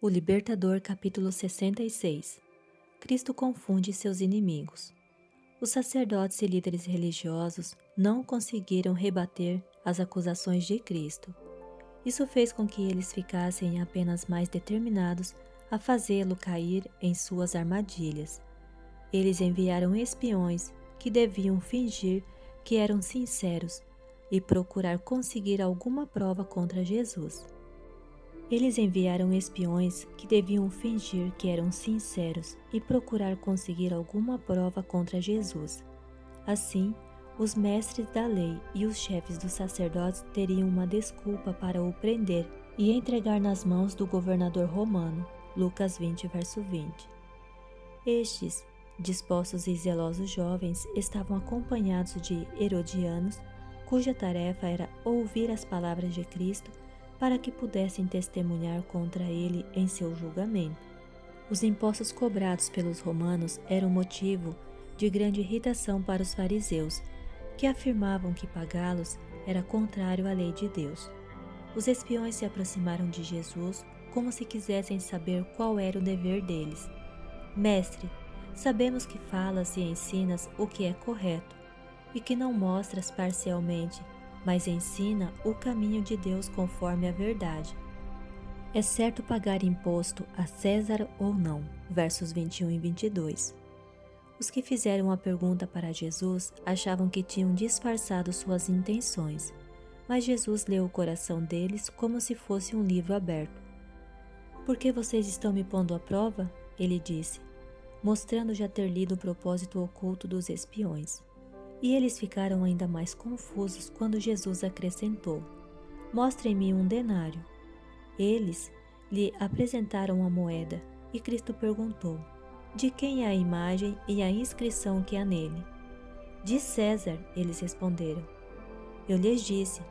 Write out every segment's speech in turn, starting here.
O Libertador, capítulo 66. Cristo confunde seus inimigos. Os sacerdotes e líderes religiosos não conseguiram rebater as acusações de Cristo. Isso fez com que eles ficassem apenas mais determinados a fazê-lo cair em suas armadilhas. Eles enviaram espiões que deviam fingir que eram sinceros e procurar conseguir alguma prova contra Jesus. Eles enviaram espiões que deviam fingir que eram sinceros e procurar conseguir alguma prova contra Jesus. Assim, os mestres da lei e os chefes dos sacerdotes teriam uma desculpa para o prender e entregar nas mãos do governador romano. Lucas 20, verso 20. Estes dispostos e zelosos jovens estavam acompanhados de herodianos, cuja tarefa era ouvir as palavras de Cristo para que pudessem testemunhar contra ele em seu julgamento. Os impostos cobrados pelos romanos eram motivo de grande irritação para os fariseus, que afirmavam que pagá-los era contrário à lei de Deus. Os espiões se aproximaram de Jesus como se quisessem saber qual era o dever deles. Mestre, sabemos que falas e ensinas o que é correto, e que não mostras parcialmente, mas ensina o caminho de Deus conforme a verdade. É certo pagar imposto a César ou não? Versos 21 e 22. Os que fizeram a pergunta para Jesus achavam que tinham disfarçado suas intenções, mas Jesus leu o coração deles como se fosse um livro aberto. Por que vocês estão me pondo à prova? Ele disse, mostrando já ter lido o propósito oculto dos espiões. E eles ficaram ainda mais confusos quando Jesus acrescentou: Mostrem-me um denário. Eles lhe apresentaram a moeda e Cristo perguntou: De quem é a imagem e a inscrição que há nele? De César, eles responderam. Eu lhes disse,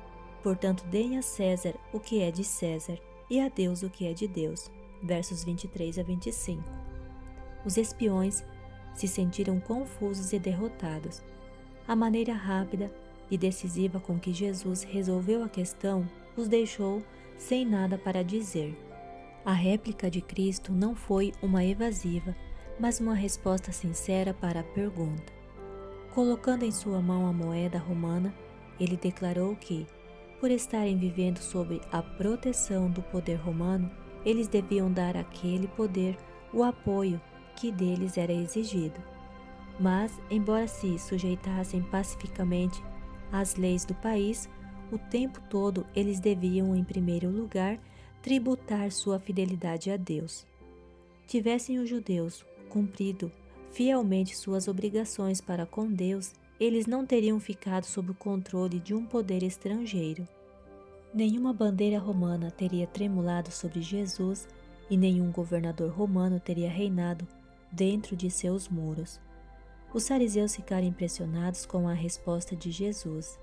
portanto deem a César o que é de César e a Deus o que é de Deus. Versos 23 a 25. Os espiões se sentiram confusos e derrotados. A maneira rápida e decisiva com que Jesus resolveu a questão os deixou sem nada para dizer. A réplica de Cristo não foi uma evasiva, mas uma resposta sincera para a pergunta. Colocando em sua mão a moeda romana, ele declarou que, por estarem vivendo sob a proteção do poder romano, eles deviam dar àquele poder o apoio que deles era exigido. Mas, embora se sujeitassem pacificamente às leis do país, o tempo todo eles deviam, em primeiro lugar, tributar sua fidelidade a Deus. Tivessem os judeus cumprido fielmente suas obrigações para com Deus, eles não teriam ficado sob o controle de um poder estrangeiro. Nenhuma bandeira romana teria tremulado sobre Jesus e nenhum governador romano teria reinado dentro de seus muros. Os fariseus ficaram impressionados com a resposta de Jesus.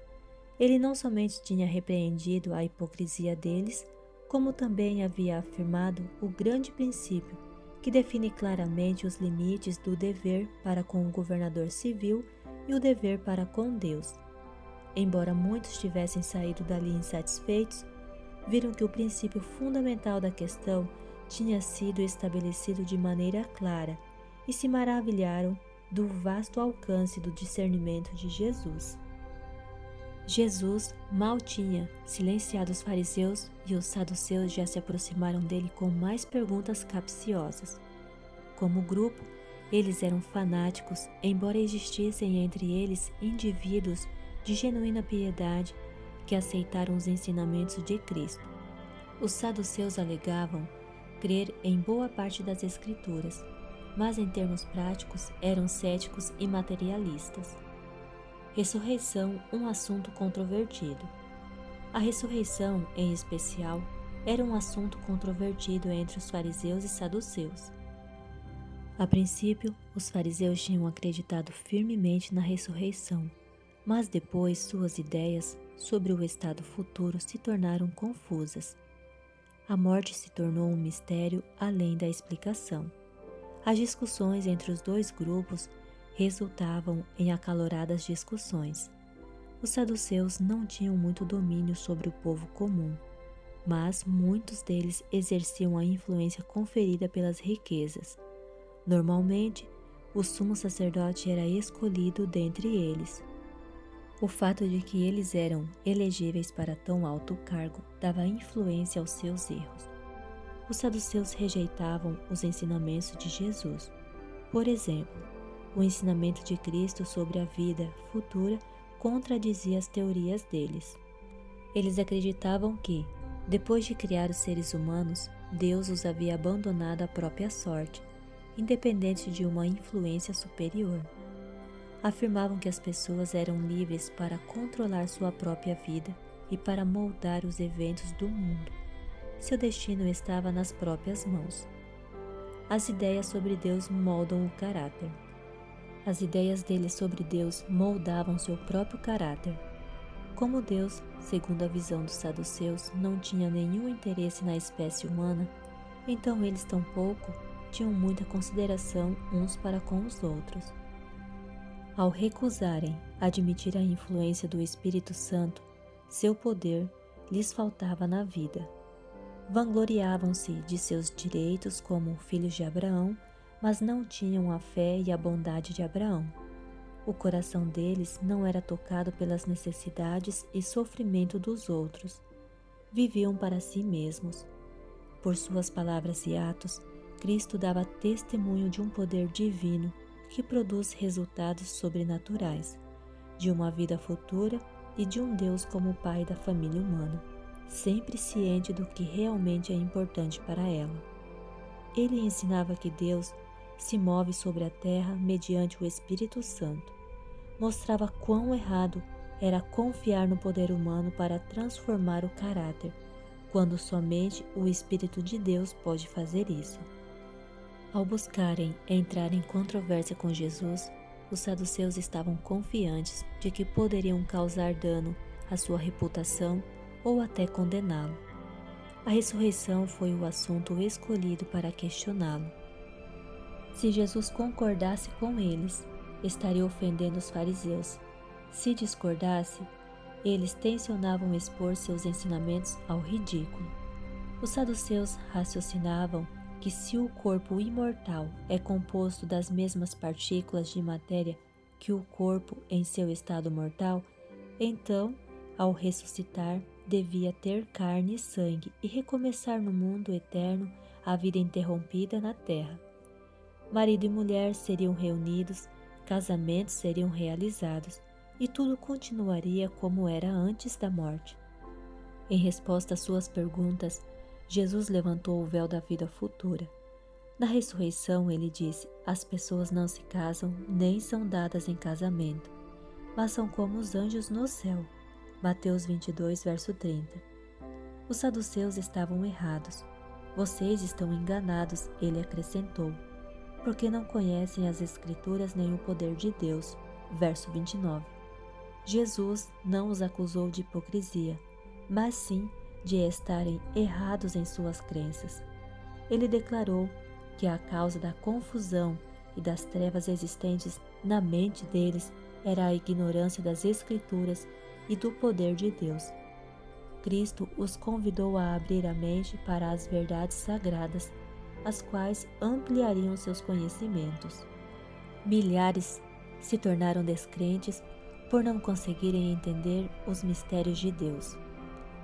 Ele não somente tinha repreendido a hipocrisia deles, como também havia afirmado o grande princípio que define claramente os limites do dever para com o governador civil e o dever para com Deus. Embora muitos tivessem saído dali insatisfeitos, viram que o princípio fundamental da questão tinha sido estabelecido de maneira clara e se maravilharam do vasto alcance do discernimento de Jesus. Jesus mal tinha silenciado os fariseus e os saduceus já se aproximaram dele com mais perguntas capciosas. Como grupo, eles eram fanáticos, embora existissem entre eles indivíduos de genuína piedade que aceitaram os ensinamentos de Cristo. Os saduceus alegavam crer em boa parte das Escrituras, mas em termos práticos eram céticos e materialistas. Ressurreição, um assunto controvertido. A ressurreição, em especial, era um assunto controvertido entre os fariseus e saduceus. A princípio, os fariseus tinham acreditado firmemente na ressurreição, mas depois suas ideias sobre o estado futuro se tornaram confusas. A morte se tornou um mistério além da explicação. As discussões entre os dois grupos resultavam em acaloradas discussões. Os saduceus não tinham muito domínio sobre o povo comum, mas muitos deles exerciam a influência conferida pelas riquezas. Normalmente, o sumo sacerdote era escolhido dentre eles. O fato de que eles eram elegíveis para tão alto cargo dava influência aos seus erros. Os saduceus rejeitavam os ensinamentos de Jesus. Por exemplo, o ensinamento de Cristo sobre a vida futura contradizia as teorias deles. Eles acreditavam que, depois de criar os seres humanos, Deus os havia abandonado à própria sorte, independente de uma influência superior. Afirmavam que as pessoas eram livres para controlar sua própria vida e para moldar os eventos do mundo. Seu destino estava nas próprias mãos. As ideias sobre Deus moldam o caráter. As ideias deles sobre Deus moldavam seu próprio caráter. Como Deus, segundo a visão dos saduceus, não tinha nenhum interesse na espécie humana, então eles tampouco tinham muita consideração uns para com os outros. Ao recusarem admitir a influência do Espírito Santo, seu poder lhes faltava na vida. Vangloriavam-se de seus direitos como filhos de Abraão, mas não tinham a fé e a bondade de Abraão. O coração deles não era tocado pelas necessidades e sofrimento dos outros. Viviam para si mesmos. Por suas palavras e atos, Cristo dava testemunho de um poder divino que produz resultados sobrenaturais, de uma vida futura e de um Deus como Pai da família humana, sempre ciente do que realmente é importante para ela. Ele ensinava que Deus se move sobre a terra mediante o Espírito Santo. Mostrava quão errado era confiar no poder humano para transformar o caráter, quando somente o Espírito de Deus pode fazer isso. Ao buscarem entrar em controvérsia com Jesus, os saduceus estavam confiantes de que poderiam causar dano à sua reputação ou até condená-lo. A ressurreição foi o assunto escolhido para questioná-lo. Se Jesus concordasse com eles, estaria ofendendo os fariseus. Se discordasse, eles tensionavam expor seus ensinamentos ao ridículo. Os saduceus raciocinavam que se o corpo imortal é composto das mesmas partículas de matéria que o corpo em seu estado mortal, então, ao ressuscitar, devia ter carne e sangue e recomeçar no mundo eterno a vida interrompida na terra. Marido e mulher seriam reunidos, casamentos seriam realizados e tudo continuaria como era antes da morte. Em resposta às suas perguntas, Jesus levantou o véu da vida futura. Na ressurreição, ele disse: as pessoas não se casam nem são dadas em casamento, mas são como os anjos no céu. Mateus 22, verso 30. Os saduceus estavam errados. Vocês estão enganados, ele acrescentou, porque não conhecem as Escrituras nem o poder de Deus. Verso 29. Jesus não os acusou de hipocrisia, mas sim de estarem errados em suas crenças. Ele declarou que a causa da confusão e das trevas existentes na mente deles era a ignorância das Escrituras e do poder de Deus. Cristo os convidou a abrir a mente para as verdades sagradas, as quais ampliariam seus conhecimentos. Milhares se tornaram descrentes por não conseguirem entender os mistérios de Deus.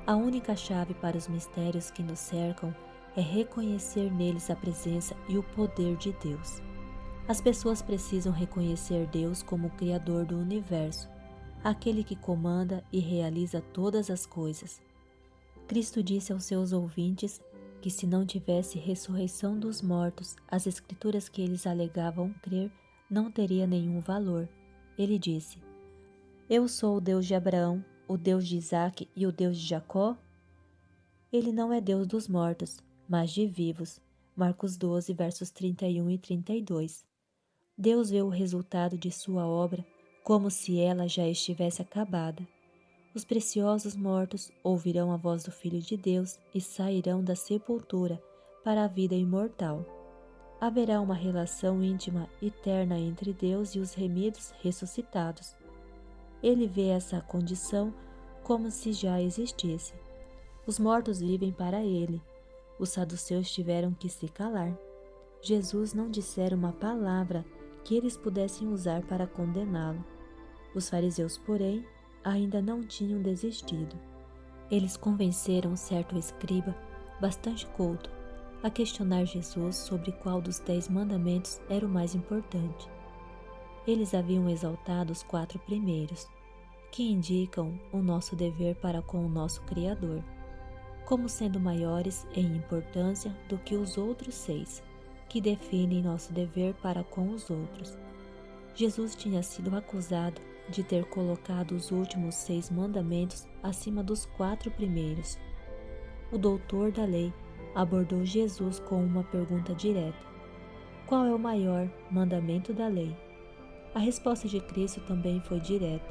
A única chave para os mistérios que nos cercam é reconhecer neles a presença e o poder de Deus. As pessoas precisam reconhecer Deus como o Criador do universo, aquele que comanda e realiza todas as coisas. Cristo disse aos seus ouvintes que se não tivesse ressurreição dos mortos, as Escrituras que eles alegavam crer não teria nenhum valor. Ele disse: Eu sou o Deus de Abraão, o Deus de Isaque e o Deus de Jacó? Ele não é Deus dos mortos, mas de vivos. Marcos 12, versos 31 e 32. Deus vê o resultado de sua obra como se ela já estivesse acabada. Os preciosos mortos ouvirão a voz do Filho de Deus e sairão da sepultura para a vida imortal. Haverá uma relação íntima eterna entre Deus e os remidos ressuscitados. Ele vê essa condição como se já existisse. Os mortos vivem para ele. Os saduceus tiveram que se calar. Jesus não dissera uma palavra que eles pudessem usar para condená-lo. Os fariseus, porém, ainda não tinham desistido. Eles convenceram certo escriba, bastante culto, a questionar Jesus sobre qual dos 10 mandamentos era o mais importante. Eles haviam exaltado os 4 primeiros, que indicam o nosso dever para com o nosso Criador, como sendo maiores em importância do que os outros 6, que definem nosso dever para com os outros. Jesus tinha sido acusado de ter colocado os últimos 6 mandamentos acima dos 4 primeiros. O doutor da lei abordou Jesus com uma pergunta direta: qual é o maior mandamento da lei? A resposta de Cristo também foi direta: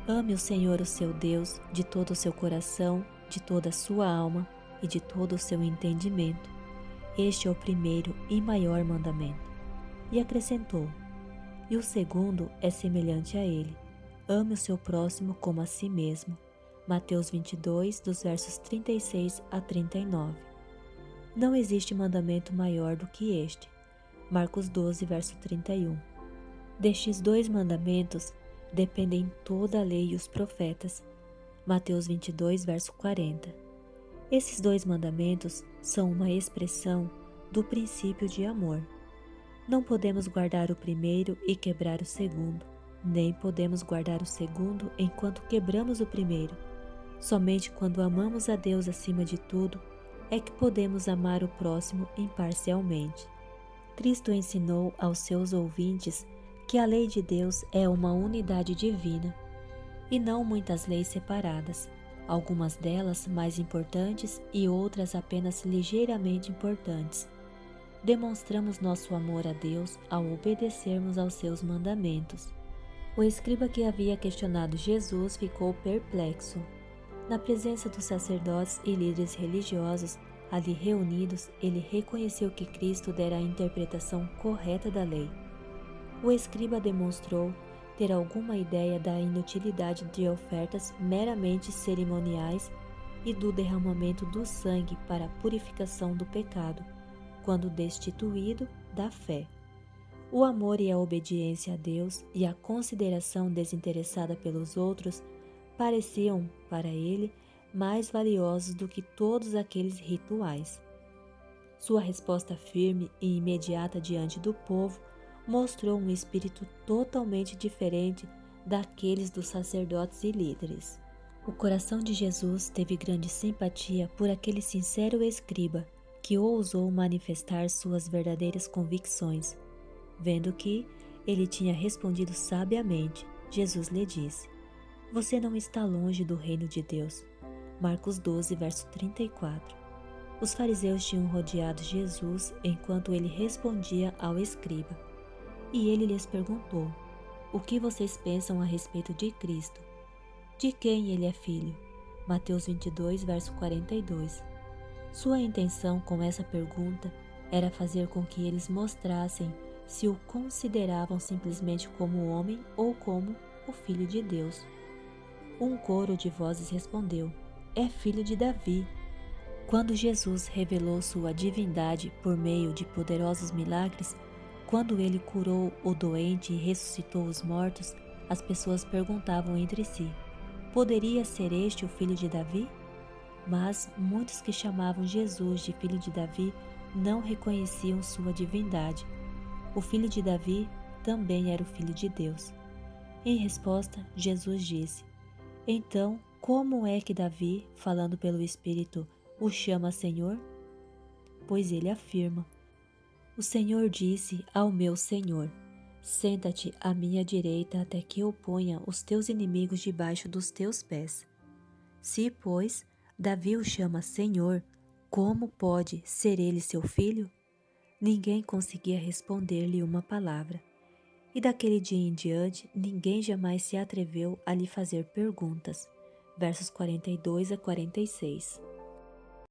ame o Senhor, o seu Deus, de todo o seu coração, de toda a sua alma e de todo o seu entendimento. Este é o primeiro e maior mandamento. E acrescentou: e o segundo é semelhante a ele: ame o seu próximo como a si mesmo. Mateus 22, dos versos 36 a 39. Não existe mandamento maior do que este. Marcos 12, verso 31. Destes 2 mandamentos dependem toda a lei e os profetas. Mateus 22, verso 40. Esses 2 mandamentos são uma expressão do princípio de amor. Não podemos guardar o primeiro e quebrar o segundo, nem podemos guardar o segundo enquanto quebramos o primeiro. Somente quando amamos a Deus acima de tudo é que podemos amar o próximo imparcialmente. Cristo ensinou aos seus ouvintes que a lei de Deus é uma unidade divina e não muitas leis separadas, algumas delas mais importantes e outras apenas ligeiramente importantes. Demonstramos nosso amor a Deus ao obedecermos aos seus mandamentos. O escriba que havia questionado Jesus ficou perplexo. Na presença dos sacerdotes e líderes religiosos ali reunidos, ele reconheceu que Cristo dera a interpretação correta da lei. O escriba demonstrou ter alguma ideia da inutilidade de ofertas meramente cerimoniais e do derramamento do sangue para a purificação do pecado, quando destituído da fé. O amor e a obediência a Deus e a consideração desinteressada pelos outros pareciam, para ele, mais valiosos do que todos aqueles rituais. Sua resposta firme e imediata diante do povo mostrou um espírito totalmente diferente daqueles dos sacerdotes e líderes. O coração de Jesus teve grande simpatia por aquele sincero escriba que ousou manifestar suas verdadeiras convicções. Vendo que ele tinha respondido sabiamente, Jesus lhe disse: você não está longe do reino de Deus. Marcos 12, verso 34. Os fariseus tinham rodeado Jesus enquanto ele respondia ao escriba. E ele lhes perguntou: o que vocês pensam a respeito de Cristo? De quem ele é filho? Mateus 22, verso 42. Sua intenção com essa pergunta era fazer com que eles mostrassem se o consideravam simplesmente como homem ou como o Filho de Deus. Um coro de vozes respondeu: é filho de Davi. Quando Jesus revelou sua divindade por meio de poderosos milagres, quando ele curou o doente e ressuscitou os mortos, as pessoas perguntavam entre si: poderia ser este o filho de Davi? Mas muitos que chamavam Jesus de filho de Davi não reconheciam sua divindade. O filho de Davi também era o filho de Deus. Em resposta, Jesus disse: então, como é que Davi, falando pelo Espírito, o chama Senhor? Pois ele afirma: o Senhor disse ao meu Senhor: senta-te à minha direita até que eu ponha os teus inimigos debaixo dos teus pés. Se, pois, Davi o chama Senhor, como pode ser ele seu filho? Ninguém conseguia responder-lhe uma palavra. E daquele dia em diante, ninguém jamais se atreveu a lhe fazer perguntas. Versos 42 a 46.